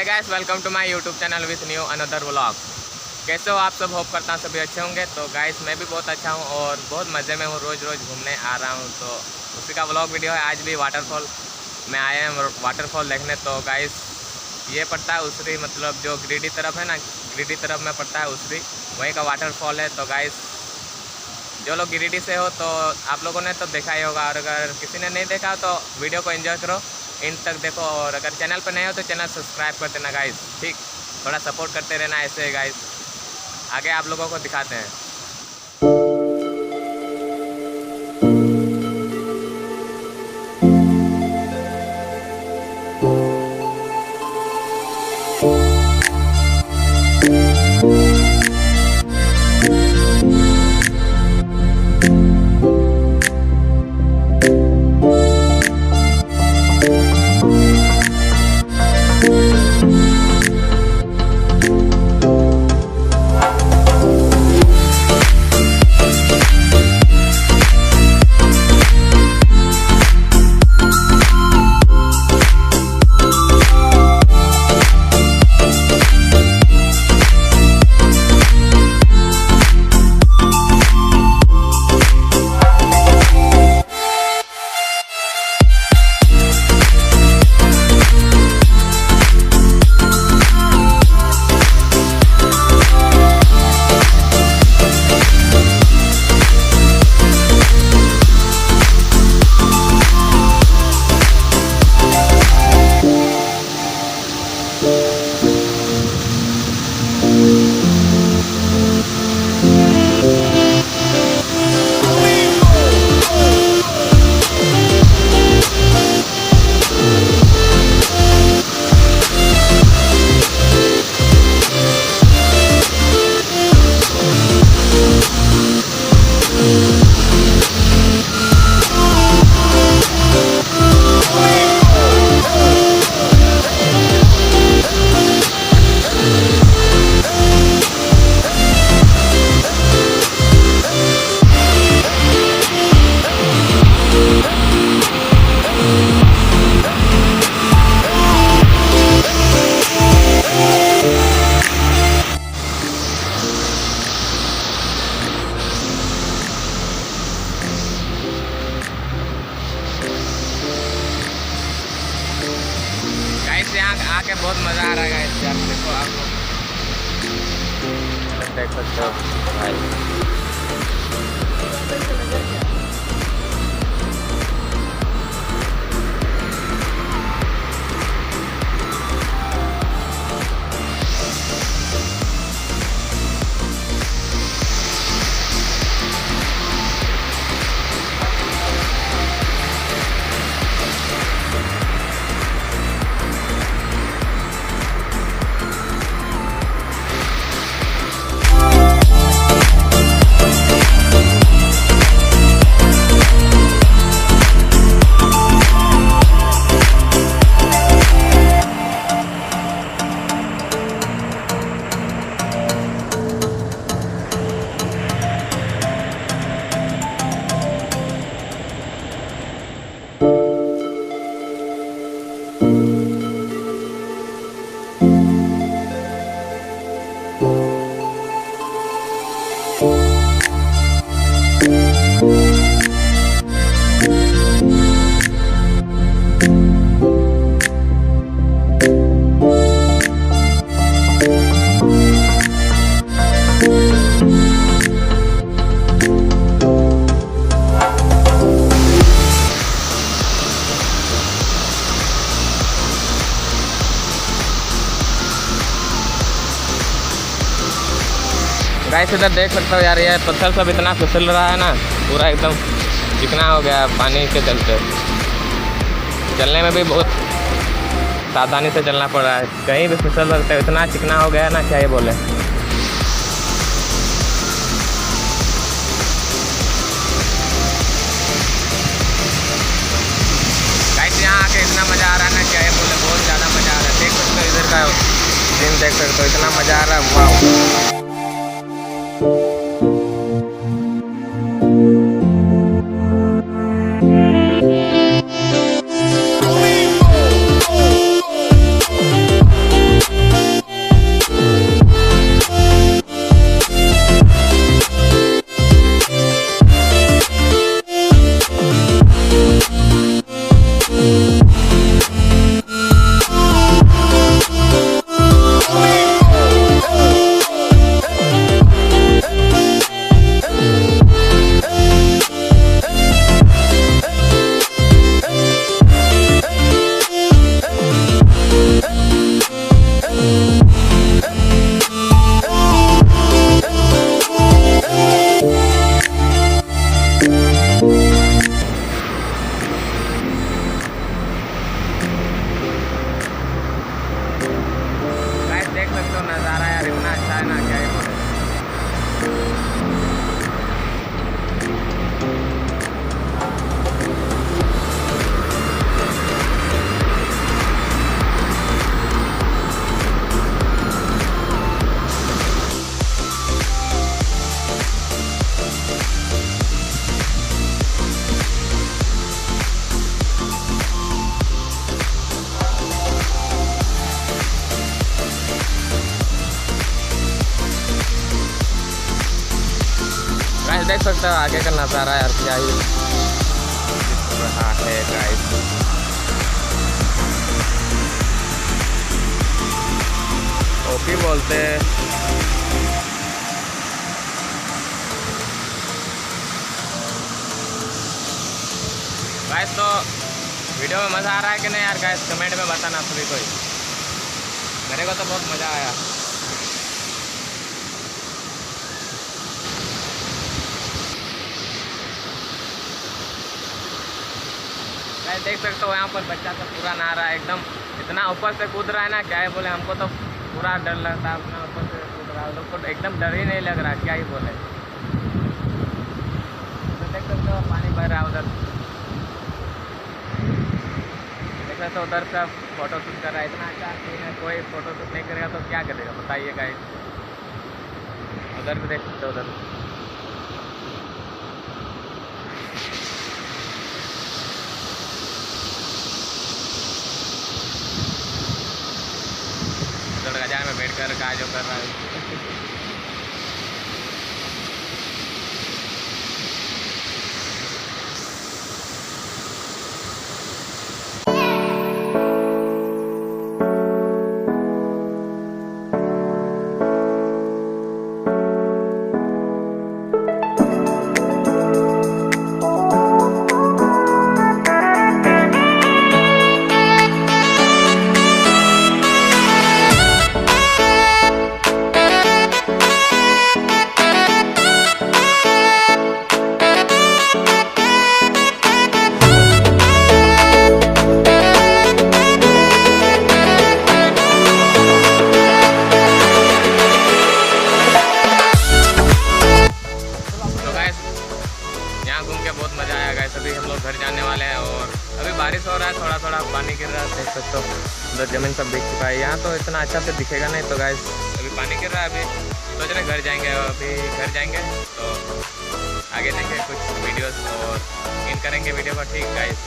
है guys, welcome to my YouTube channel with new another vlog. कैसे हो आप सब? होप करता हूँ सभी अच्छे होंगे। तो गाइस मैं भी बहुत अच्छा हूँ और बहुत मज़े में हूँ। रोज़ घूमने आ रहा हूँ, तो उसी का व्लॉग वीडियो है। आज भी वाटरफॉल में आए हैं, वाटरफॉल देखने। तो गाइस ये पड़ता है उसरी, मतलब जो गिरिडीह तरफ है ना, गिरिडीह तरफ में पड़ता है उसरी, वहीं का वाटरफॉल है। तो गाइस जो लोग गिरिडीह से हो तो आप लोगों ने तो देखा ही होगा, और अगर किसी ने नहीं देखा तो वीडियो को एंजॉय करो, इन तक देखो। और अगर चैनल पर नए हो तो चैनल सब्सक्राइब कर देना गाइस, ठीक। थोड़ा सपोर्ट करते रहना ऐसे ही गाइस। आगे आप लोगों को दिखाते हैं। यहाँ आके बहुत मज़ा आ रहा है गाइस। यार देखो आप लोग देख सकते हो भाई। गाइस इधर देख सकते हो यार, ये पत्थर सब इतना फिसल रहा है ना, पूरा एकदम चिकना हो गया पानी के चलते। चलने में भी बहुत सावधानी से चलना पड़ रहा है, कहीं भी फिसल सकते हो, इतना चिकना हो गया ना, क्या ये बोले। गाइस यहाँ आके इतना मज़ा आ रहा है ना, क्या ये बोले, बहुत ज़्यादा मज़ा आ रहा है। देख सकते हो इधर का सीन, देख सकते हो इतना मज़ा आ रहा है, वाह। देख सकते हो आगे का नज़ारा यार, क्या ही दिख रहा है गाइस। ओपी बोलते हैं। गाइस तो वीडियो में मज़ा आ रहा है कि नहीं यार गाइस, कमेंट में बताना सभी कोई। मेरे को तो बहुत मज़ा आया। गाइस देख सकते हो यहाँ पर बच्चा सब पूरा नहा रहा है, एकदम इतना ऊपर से कूद रहा है ना, क्या ही बोले। हमको तो पूरा डर लगता है, अपना ऊपर से कूद रहा है, उनको एकदम डर ही नहीं लग रहा, क्या ही बोले। तो देख सकते हो पानी बह रहा है उधर, देख सकते हो उधर सब फोटो शूट कर रहा है। इतना अच्छा सीन है, कोई फोटो शूट नहीं करेगा तो क्या करेगा बताइए गाइस। उधर भी देख सकते हो, उधर गजा में बैठ कर का जो कर रहा है। बहुत मज़ा आया गाइस। अभी हम लोग घर जाने वाले हैं और अभी बारिश हो रहा है, थोड़ा थोड़ा पानी गिर रहा है, देख सकते हो उधर ज़मीन सब भीग चुका है। यहाँ तो इतना अच्छा से दिखेगा नहीं, तो गाइस अभी पानी गिर रहा है। अभी सोच रहे घर जाएंगे, अभी घर जाएंगे तो आगे देखें कुछ वीडियोस और इन करेंगे वीडियो को, ठीक गाइस।